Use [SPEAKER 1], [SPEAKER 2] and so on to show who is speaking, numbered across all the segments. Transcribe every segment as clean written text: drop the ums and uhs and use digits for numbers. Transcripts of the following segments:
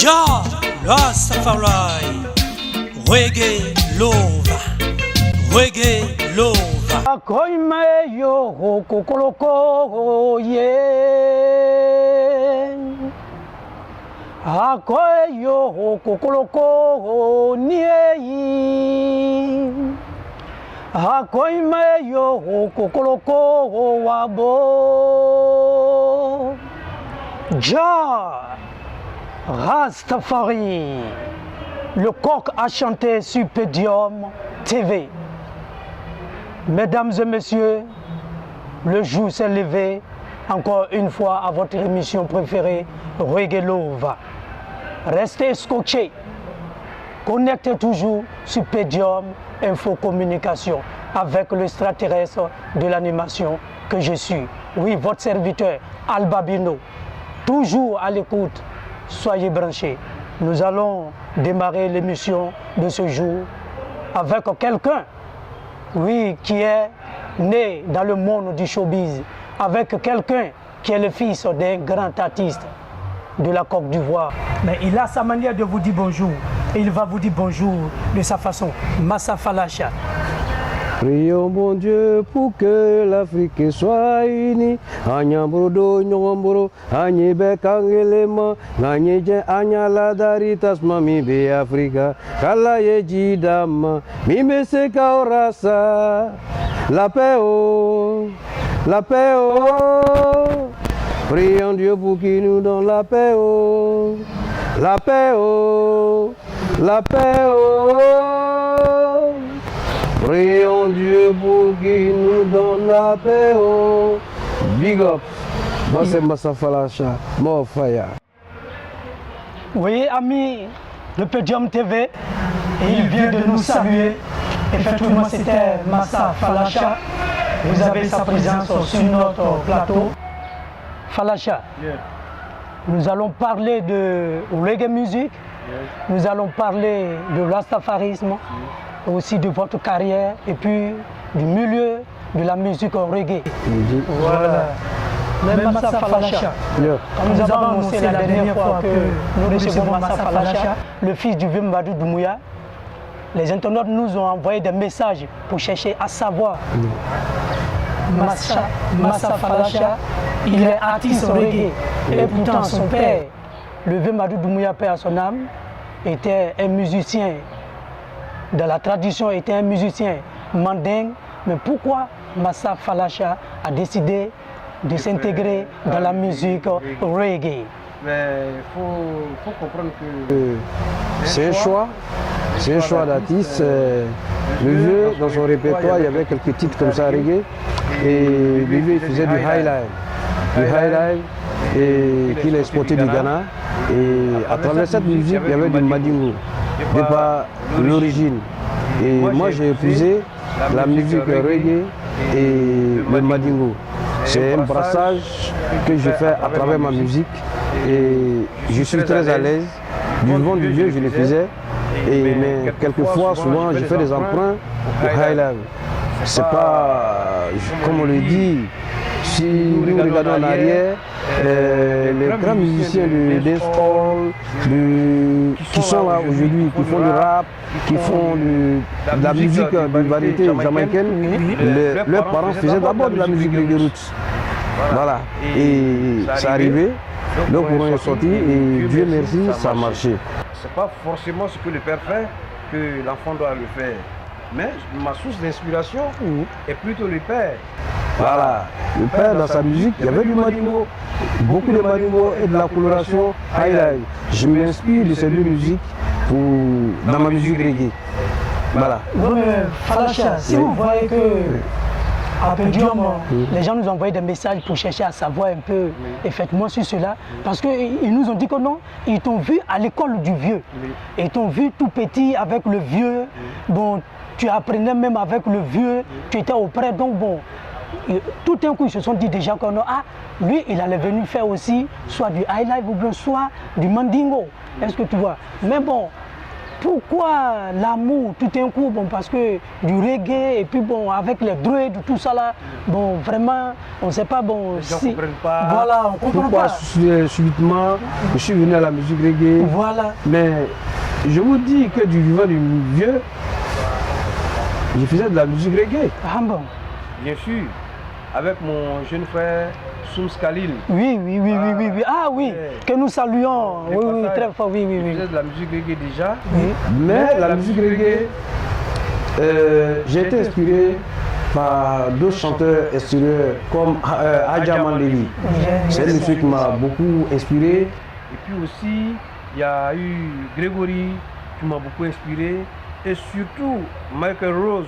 [SPEAKER 1] Jah Rastafari, reggae lova, reggae lova.
[SPEAKER 2] Akoime yo kokoloko ye, akoy yo kokoloko nie, akoime yo kokoloko wabo. Jah Rastafari, le coq a chanté sur Podium TV. Mesdames et messieurs, le jour s'est levé encore une fois à votre émission préférée, Reggae Lova. Restez scotchés, connectez toujours sur Podium Info Communication avec l'extraterrestre de l'animation que je suis. Oui, votre serviteur, Alba Bino, toujours à l'écoute. Soyez branchés. Nous allons démarrer l'émission de ce jour avec quelqu'un, oui, qui est né dans le monde du showbiz, avec quelqu'un qui est le fils d'un grand artiste de la Côte d'Ivoire. Mais il a sa manière de vous dire bonjour et il va vous dire bonjour de sa façon. Massa Falacha.
[SPEAKER 3] Prions bon Dieu pour que l'Afrique soit unie. Anyambrodo nyongambro, anyebe kangelema, ganyeje anyala daritas mami be Africa. Kala yeji dama, mime se kaorasa. La paix oh, la paix oh. Prions Dieu pour qu'il nous donne la paix oh, la paix oh, la paix oh. Prions Dieu pour qu'il nous donne la paix. Oh. Big up. Moi c'est Massa Falacha, more fire.
[SPEAKER 2] Oui, amis de Podium TV, et il vient de nous saluer. Effectivement, c'était Massa Falacha. Vous avez sa présence sur notre plateau. Falacha,
[SPEAKER 3] Yeah.
[SPEAKER 2] nous allons parler de reggae music, nous allons parler de rastafarisme, aussi de votre carrière et puis du milieu de la musique reggae. Voilà. Même Massa Falacha,
[SPEAKER 3] Yeah.
[SPEAKER 2] comme nous avons annoncé la dernière fois que nous recevons Massa Falacha, le fils du vieux Mbadou Doumbouya, les internautes nous ont envoyé des messages pour chercher à savoir. Massa Falacha, il est artiste reggae et pourtant son père, le vieux Mbadou Doumbouya, père à son âme, était un musicien. Dans la tradition, était un musicien mandingue. Mais pourquoi Massa Falacha a décidé de s'intégrer dans la musique reggae?
[SPEAKER 3] Mais il faut comprendre que c'est un choix. C'est un choix d'artiste. Le vieux, dans son répertoire, il y avait quelques titres comme ça, reggae. Et le vieux, il faisait du highlight. Du highlight et qu'il a exporté du Ghana. Et à travers cette musique, il y avait du Mandingo, de par l'origine. Et moi, j'ai épousé la musique reggae et le Mandingo. C'est un brassage que je fais à travers ma musique. Et je suis très à l'aise. Du vent du vieux, je le faisais. Mais quelquefois, souvent, je fais des emprunts au high level. C'est pas, comme on le dit, si nous regardons en arrière, les grands musiciens de dancehall qui sont là aujourd'hui, qui font du rap, qui font de la musique de variété jamaïcaine, leurs parents faisaient d'abord de la musique de roots. Voilà. Et c'est arrivé, le courant est sorti et Dieu merci, ça a marché. C'est pas forcément ce que le père fait que l'enfant doit le faire. Mais ma source d'inspiration est plutôt le père. Voilà, le père dans sa musique, il y avait du Mandingo, beaucoup de Mandingo et de la coloration highlight. Je m'inspire de ces deux musiques dans ma musique reggae. Voilà.
[SPEAKER 2] Falacha, si vous voyez que à Podium, les gens nous ont envoyé des messages pour chercher à savoir un peu effectivement sur cela, parce qu'ils nous ont dit que non, ils t'ont vu à l'école du vieux, ils t'ont vu tout petit avec le vieux, bon, tu apprenais même avec le vieux, tu étais auprès, donc bon, tout un coup ils se sont dit déjà que non, ah, lui il allait venir faire aussi soit du highlight ou bien soit du mandingo, est-ce que tu vois? Mais bon, pourquoi l'amour tout d'un coup, bon, parce que du reggae et puis bon, avec les druides, tout ça là, bon, vraiment, on ne sait pas, bon,
[SPEAKER 3] les gens ne comprennent pas.
[SPEAKER 2] Voilà, on comprend
[SPEAKER 3] pourquoi
[SPEAKER 2] pas.
[SPEAKER 3] Subitement, je suis venu à la musique reggae.
[SPEAKER 2] Voilà.
[SPEAKER 3] Mais je vous dis que du vivant du vieux, je faisais de la musique reggae.
[SPEAKER 2] Ah bon.
[SPEAKER 3] Bien sûr, avec mon jeune frère Soums Khalil.
[SPEAKER 2] Oui. Ah oui, que nous saluons. Oui, très fort, oui.
[SPEAKER 3] Je faisais de la musique reggae déjà.
[SPEAKER 2] Oui.
[SPEAKER 3] Mais la musique reggae, j'ai été inspiré par d'autres chanteurs extérieurs comme Adjaman Levi. C'est une musique qui m'a beaucoup inspiré. Et puis aussi, il y a eu Grégory qui m'a beaucoup inspiré. Et surtout, Michael Rose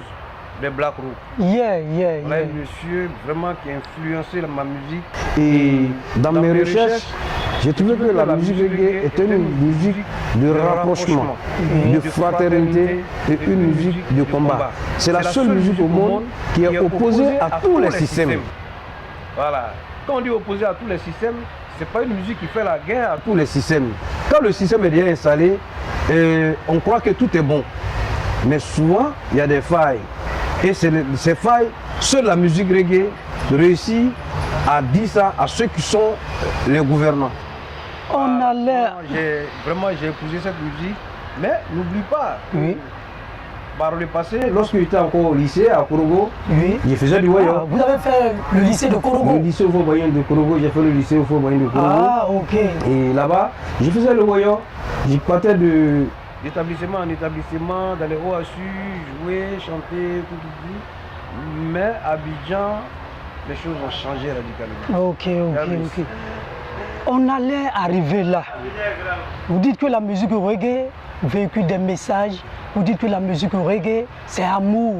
[SPEAKER 3] de Black Rock.
[SPEAKER 2] Voilà
[SPEAKER 3] un monsieur vraiment qui a influencé ma musique. Et dans mes recherches, j'ai trouvé que la musique reggae était une musique de rapprochement, de fraternité et une musique de combat. C'est la seule musique au monde qui est opposée à tous les systèmes. Voilà. Quand on dit opposé à tous les systèmes, ce n'est pas une musique qui fait la guerre à tous les systèmes. Quand le système est bien installé, on croit que tout est bon. Mais souvent, il y a des failles. Et ces failles, seule la musique reggae réussit à dire ça à ceux qui sont les gouvernants.
[SPEAKER 2] On a l'air...
[SPEAKER 3] Vraiment, j'ai épousé cette musique. Mais n'oublie pas,
[SPEAKER 2] oui.
[SPEAKER 3] Par le passé, lorsque j'étais encore au lycée à Korogo,
[SPEAKER 2] oui.
[SPEAKER 3] Je faisais du voyant.
[SPEAKER 2] Ah, vous avez fait le lycée de Korogo?
[SPEAKER 3] Le lycée au Fort-Boyen de Korogo, j'ai fait le lycée au Fort-Boyen de Korogo.
[SPEAKER 2] Ah, ok.
[SPEAKER 3] Et là-bas, je faisais le voyant. Je partais d'établissement en établissement, dans les OHU, jouer, chanter, tout. Mais à Abidjan, les choses ont changé radicalement.
[SPEAKER 2] Ok. On allait arriver là. Vous dites que la musique reggae véhicule des messages. Vous dites que la musique reggae, c'est amour.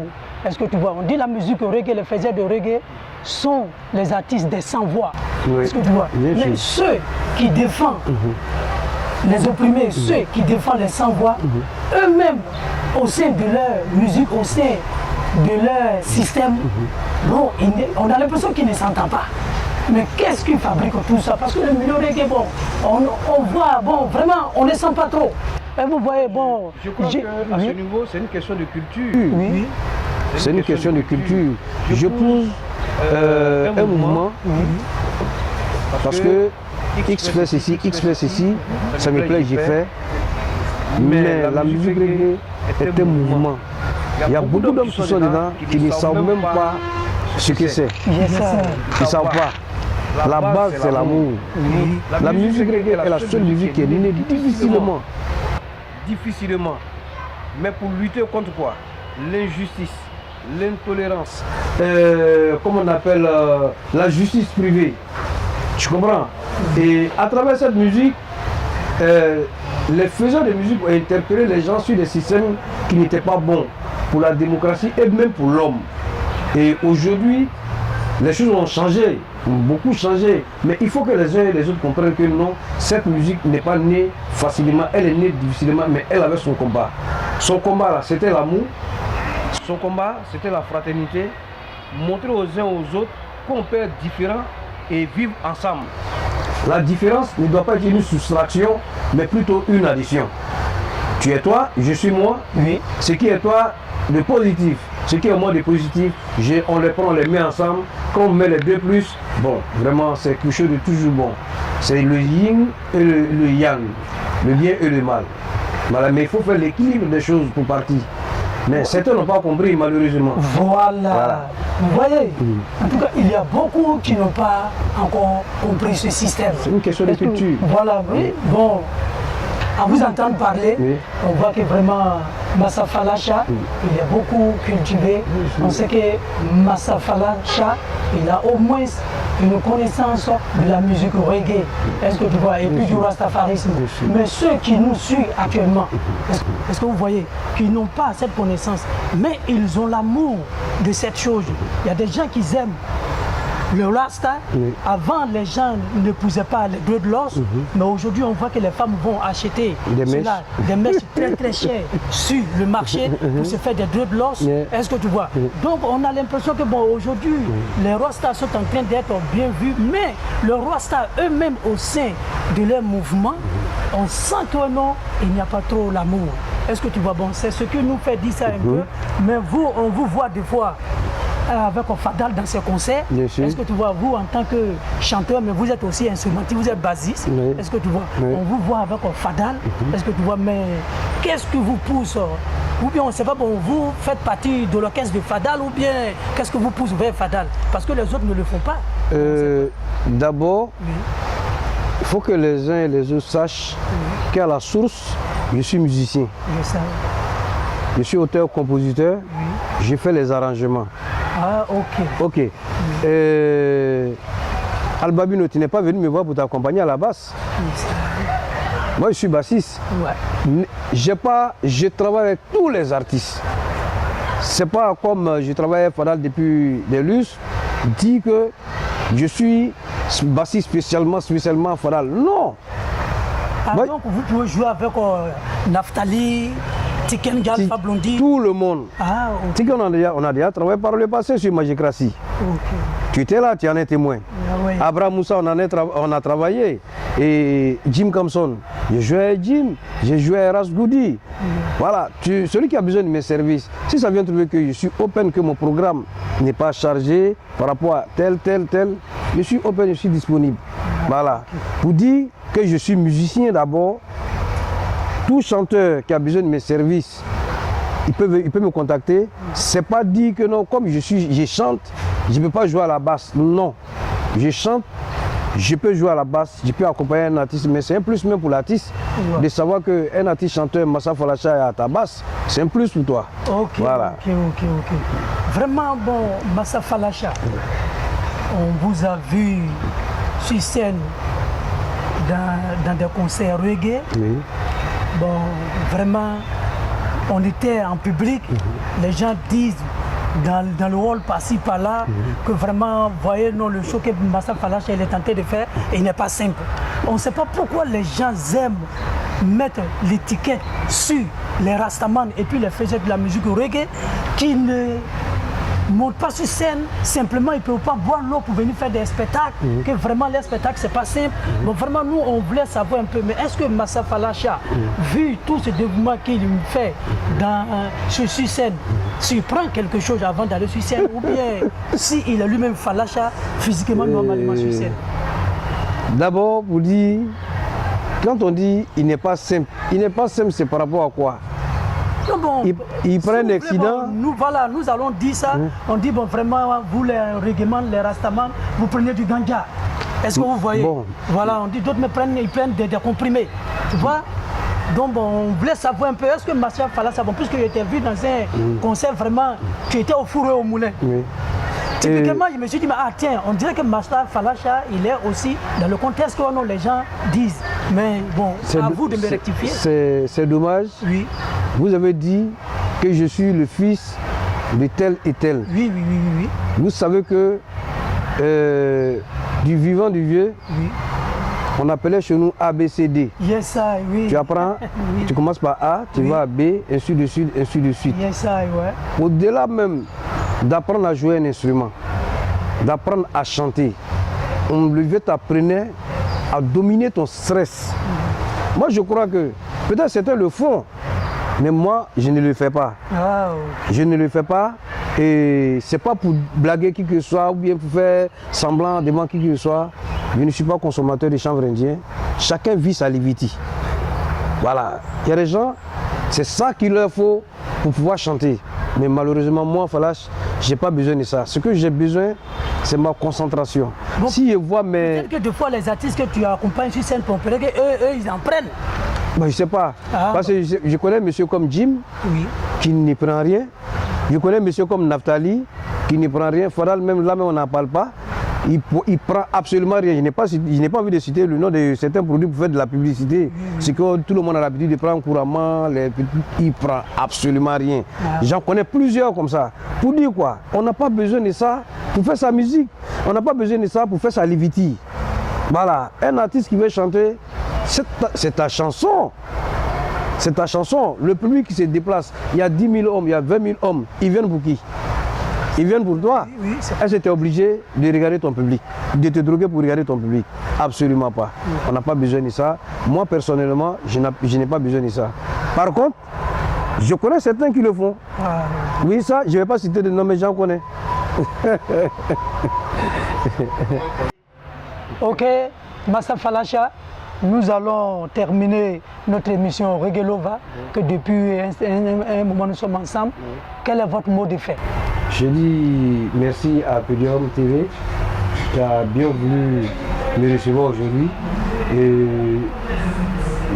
[SPEAKER 2] Est-ce que tu vois? On dit la musique reggae, les faiseurs de reggae sont les artistes des sans-voix.
[SPEAKER 3] Oui.
[SPEAKER 2] Est-ce que tu vois? Mais ceux qui défendent les opprimés, ceux qui défendent les sans-voix, eux-mêmes, au sein de leur musique, au sein de leur système, bon, on a l'impression qu'ils ne s'entendent pas. Mais qu'est-ce qui fabrique tout ça? Parce que le milieu reggae, bon, on voit, bon, vraiment, on ne sent pas trop. Et vous voyez, bon...
[SPEAKER 3] Je crois qu'à ce niveau, c'est une question de culture.
[SPEAKER 2] Oui.
[SPEAKER 3] C'est une question de culture. Je pousse un mouvement parce que X fait ceci, ça me plaît, j'y fais. Mais la musique reggae est un mouvement. Il y a beaucoup d'hommes qui sont dedans qui ne savent même pas ce que c'est. Ils ne savent pas. La base, c'est l'amour. La musique reggae est la seule musique qui est née difficilement. Mais pour lutter contre quoi? L'injustice, l'intolérance, comme on appelle la justice privée. Tu comprends? Et à travers cette musique, les faiseurs de musique ont interpellé les gens sur des systèmes qui n'étaient pas bons pour la démocratie et même pour l'homme. Et aujourd'hui, les choses ont changé, beaucoup changé. Mais il faut que les uns et les autres comprennent que non, cette musique n'est pas née facilement, elle est née difficilement, mais elle avait son combat. Son combat, c'était l'amour. Son combat, c'était la fraternité. Montrer aux uns aux autres qu'on peut être différents et vivre ensemble. La différence ne doit pas être une soustraction, mais plutôt une addition. Tu es toi, je suis moi.
[SPEAKER 2] Oui.
[SPEAKER 3] Ce qui est toi, de positif. Ce qui est moi de positif, on les prend, on les met ensemble. Quand on met les deux plus, bon, vraiment, c'est quelque chose de toujours bon. C'est le yin et le yang, le bien et le mal. Voilà, mais il faut faire l'équilibre des choses pour partir. Mais certains n'ont pas compris, malheureusement.
[SPEAKER 2] Voilà. Vous voyez, en tout cas, il y a beaucoup qui n'ont pas encore compris ce système.
[SPEAKER 3] C'est une question de culture.
[SPEAKER 2] Voilà, oui. Bon, à vous entendre parler, on voit que vraiment Massa Falacha, il est beaucoup cultivé. On sait que Massa Falacha, il a au moins une connaissance de la musique reggae. Est-ce que tu vois? Et puis du rastafarisme. Mais ceux qui nous suivent actuellement, est-ce que vous voyez, qui n'ont pas cette connaissance, mais ils ont l'amour de cette chose. Il y a des gens qui aiment le rasta. Avant, les gens n'épousaient pas les dreadlocks, mais aujourd'hui, on voit que les femmes vont acheter des mèches très très chères sur le marché pour se faire des dreadlocks. Est-ce que tu vois? Donc, on a l'impression que bon, aujourd'hui, les rastas sont en train d'être bien vus, mais les rastas eux-mêmes au sein de leur mouvement, on sent que non, il n'y a pas trop l'amour. Est-ce que tu vois, bon, c'est ce que nous fait dire ça un peu, mais vous, on vous voit des fois avec Fadal dans ses concerts. Est-ce que tu vois, vous en tant que chanteur, mais vous êtes aussi instrumentiste, vous êtes bassiste.
[SPEAKER 3] Oui.
[SPEAKER 2] Est-ce que tu vois,
[SPEAKER 3] oui.
[SPEAKER 2] on vous voit avec Fadal. Est-ce que tu vois, mais qu'est-ce que vous pousse? Ou bien on ne sait pas, bon, vous faites partie de l'orchestre de Fadal, ou bien qu'est-ce que vous pousse vers Fadal? Parce que les autres ne le font pas.
[SPEAKER 3] D'abord, il faut que les uns et les autres sachent qu'à la source, je suis musicien. Je suis auteur-compositeur, j'ai fait les arrangements.
[SPEAKER 2] Ah, ok.
[SPEAKER 3] Ok. Albabino, tu n'es pas venu me voir pour t'accompagner à la basse. Moi, je suis bassiste.
[SPEAKER 2] Ouais.
[SPEAKER 3] Je travaille avec tous les artistes. C'est pas comme je travaille avec Fadal depuis des lustres, dit que je suis bassiste spécialement Fadal. Non.
[SPEAKER 2] Ah, donc vous pouvez jouer avec Naftali, Tiken Galfa Blondie.
[SPEAKER 3] Tout le monde.
[SPEAKER 2] Ah, ok.
[SPEAKER 3] Tiken, on a déjà travaillé par le passé sur Magicratie.
[SPEAKER 2] Okay.
[SPEAKER 3] Tu étais là, tu en es témoin.
[SPEAKER 2] Ah, oui.
[SPEAKER 3] Abraham Moussa, on a travaillé. Et Jim Kamson, j'ai joué à Jim, j'ai joué à Rasgoudi. Voilà, celui qui a besoin de mes services, si ça vient trouver que je suis open, que mon programme n'est pas chargé par rapport à tel, je suis open, je suis disponible. Voilà. Pour dire que je suis musicien d'abord, tout chanteur qui a besoin de mes services, il peut me contacter. C'est pas dire que non, comme je chante, je ne peux pas jouer à la basse. Non, je chante, je peux jouer à la basse, je peux accompagner un artiste, mais c'est un plus même pour l'artiste de savoir qu'un artiste chanteur, Massa Falacha, est à ta basse, c'est un plus pour toi.
[SPEAKER 2] Ok,
[SPEAKER 3] voilà.
[SPEAKER 2] Ok. Vraiment, bon, Massa Falacha, on vous a vu sur scène dans des concerts reggae. Oui. Bon, vraiment, on était en public, les gens disent dans le hall par-ci par-là que vraiment, voyez, non, le show que Massa Falacha est tenté de faire, il n'est pas simple. On ne sait pas pourquoi les gens aiment mettre l'étiquette sur les Rastaman et puis les faiseurs de la musique reggae qui ne montent pas sur scène, simplement ils ne peuvent pas boire l'eau pour venir faire des spectacles, que vraiment les spectacles c'est pas simple. Bon, vraiment nous on voulait savoir un peu, mais est-ce que Massa Falacha, vu tout ce développement qu'il fait sur scène, surprend quelque chose avant d'aller sur scène, ou bien s'il est lui-même Falacha physiquement normalement sur scène?
[SPEAKER 3] D'abord, vous dites, quand on dit il n'est pas simple, c'est par rapport à quoi?
[SPEAKER 2] Non, bon,
[SPEAKER 3] il prend un accident.
[SPEAKER 2] Nous allons dire ça. On dit, bon, vraiment, vous les réglements, les Rastaman, vous prenez du ganja. Est-ce que vous voyez? Voilà, on dit, d'autres ils prennent des comprimés. Tu vois? Donc, bon, on voulait savoir un peu, est-ce que Massa Falacha, bon, puisque j'étais vu dans un concert vraiment, tu étais au four et au moulin. Oui. Typiquement, je me suis dit, mais, tiens, on dirait que Massa Falacha, il est aussi dans le contexte que les gens disent. Mais bon, à vous de me rectifier.
[SPEAKER 3] C'est dommage.
[SPEAKER 2] Oui.
[SPEAKER 3] Vous avez dit que je suis le fils de tel et tel.
[SPEAKER 2] Oui.
[SPEAKER 3] Vous savez que du vivant du vieux, on appelait chez nous ABCD.
[SPEAKER 2] Yes, oui.
[SPEAKER 3] Tu apprends, tu commences par A, tu vas à B, ainsi de suite, ainsi de suite.
[SPEAKER 2] Yes, ouais.
[SPEAKER 3] Au-delà même d'apprendre à jouer un instrument, d'apprendre à chanter, le vieux t'apprenait à dominer ton stress. Moi, je crois que peut-être c'était le fond, mais moi, je ne le fais pas. Je ne le fais pas et c'est pas pour blaguer qui que ce soit ou bien pour faire semblant devant qui que ce soit. Je ne suis pas consommateur de chanvre indien. Chacun vit sa liviti. Voilà. Il y a des gens, c'est ça qu'il leur faut pour pouvoir chanter. Mais malheureusement, moi, Falache, je n'ai pas besoin de ça. Ce que j'ai besoin, c'est ma concentration. Bon, si je vois mes...
[SPEAKER 2] Peut-être que des fois, les artistes que tu accompagnes sur scène, eux, ils en prennent.
[SPEAKER 3] Ben, je ne sais pas. Parce que je connais monsieur comme Jim, qui ne prend rien. Je connais monsieur comme Naftali, qui ne prend rien. Fadal, même là, on n'en parle pas. Il prend absolument rien. Je n'ai pas envie de citer le nom de certains produits pour faire de la publicité. C'est que tout le monde a l'habitude de prendre couramment. Il ne prend absolument rien. J'en connais plusieurs comme ça. Pour dire quoi? On n'a pas besoin de ça pour faire sa musique. On n'a pas besoin de ça pour faire sa liviti. Voilà. Un artiste qui veut chanter, c'est ta chanson. C'est ta chanson. Le public qui se déplace, il y a 10 000 hommes, il y a 20 000 hommes. Ils viennent pour qui? Ils viennent pour toi. Est-ce que tu es obligé de regarder ton public, de te droguer pour regarder ton public? Absolument pas. On n'a pas besoin de ça. Moi, personnellement, je n'ai pas besoin de ça. Par contre, Je connais certains qui le font.
[SPEAKER 2] Ah,
[SPEAKER 3] Oui, ça, je ne vais pas citer de nom, mais j'en connais.
[SPEAKER 2] ok, Massa Falacha, nous allons terminer notre émission Reggae Lova, que depuis un moment nous sommes ensemble. Quel est votre mot de fin?
[SPEAKER 3] Je dis merci à Podium TV qui a bien voulu me recevoir aujourd'hui. Et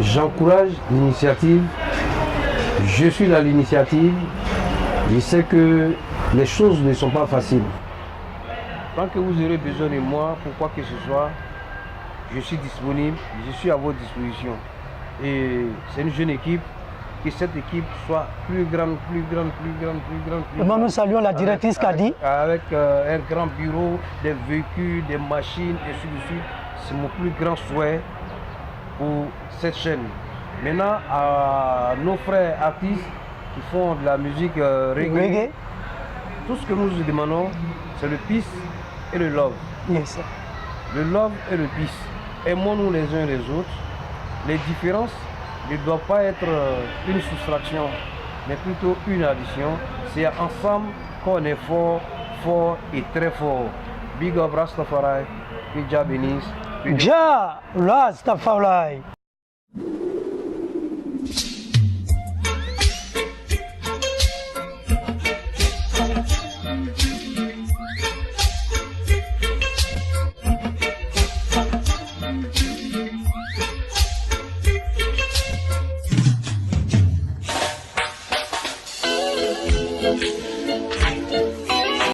[SPEAKER 3] j'encourage l'initiative. Je suis dans l'initiative. Je sais que les choses ne sont pas faciles. Tant que vous aurez besoin de moi, pour quoi que ce soit, je suis disponible, je suis à votre disposition. Et c'est une jeune équipe, que cette équipe soit plus grande.
[SPEAKER 2] Vraiment, nous saluons la directrice Kadi.
[SPEAKER 3] Avec un grand bureau, des véhicules, des machines, et ainsi de suite. C'est mon plus grand souhait pour cette chaîne. Maintenant, à nos frères artistes qui font de la musique reggae, tout ce que nous demandons, c'est le peace et le love.
[SPEAKER 2] Yes.
[SPEAKER 3] Le love et le peace. Aimons-nous les uns les autres. Les différences ne doivent pas être une soustraction, mais plutôt une addition. C'est ensemble qu'on est fort, fort et très fort. Big up Rastafari, que Jah bénisse.
[SPEAKER 2] Jah Rastafari.